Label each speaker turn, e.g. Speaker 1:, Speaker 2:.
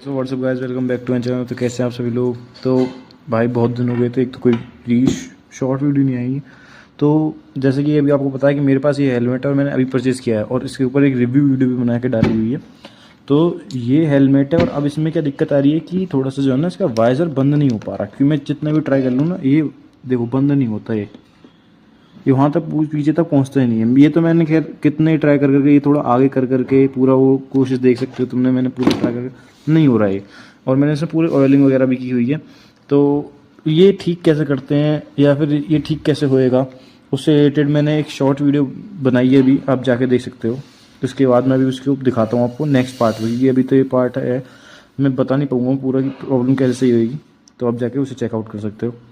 Speaker 1: So what's up guys, welcome back to my channel. तो कैसे हैं आप सभी लोग। तो भाई बहुत दिन हो गए थे, एक तो कोई शॉर्ट वीडियो नहीं आई। तो जैसे कि अभी आपको पता है कि मेरे पास ये हेलमेट है और मैंने अभी परचेज़ किया है और इसके ऊपर एक रिव्यू वीडियो भी बना के डाली हुई है। तो ये हेलमेट है और अब इसमें क्या दिक्कत आ रही है कि थोड़ा सा जो है ना, इसका वाइज़र बंद नहीं हो पा रहा, क्योंकि मैं जितना भी ट्राई कर लूँ ना, ये देखो बंद नहीं होता। ये वहाँ तक पीछे तक पहुँचता ही नहीं है। ये तो मैंने खैर कितने ट्राई कर करके, ये थोड़ा आगे कर करके पूरा वो कोशिश देख सकते हो तुमने, मैंने पूरा ट्राई करके नहीं हो रहा है। और मैंने इसमें पूरे ऑयलिंग वगैरह भी की हुई है। तो ये ठीक कैसे करते हैं या फिर ये ठीक कैसे होएगा, उससे रिलेटेड मैंने एक शॉर्ट वीडियो बनाई है, अभी आप जाके देख सकते हो। उसके बाद मैं भी उसके ऊपर दिखाता हूँ आपको नेक्स्ट पार्ट में, क्योंकि अभी तो ये पार्ट है मैं बता नहीं पाऊँगा पूरा कि प्रॉब्लम कैसे सही होएगी। तो आप जाके उसे चेकआउट कर सकते हो।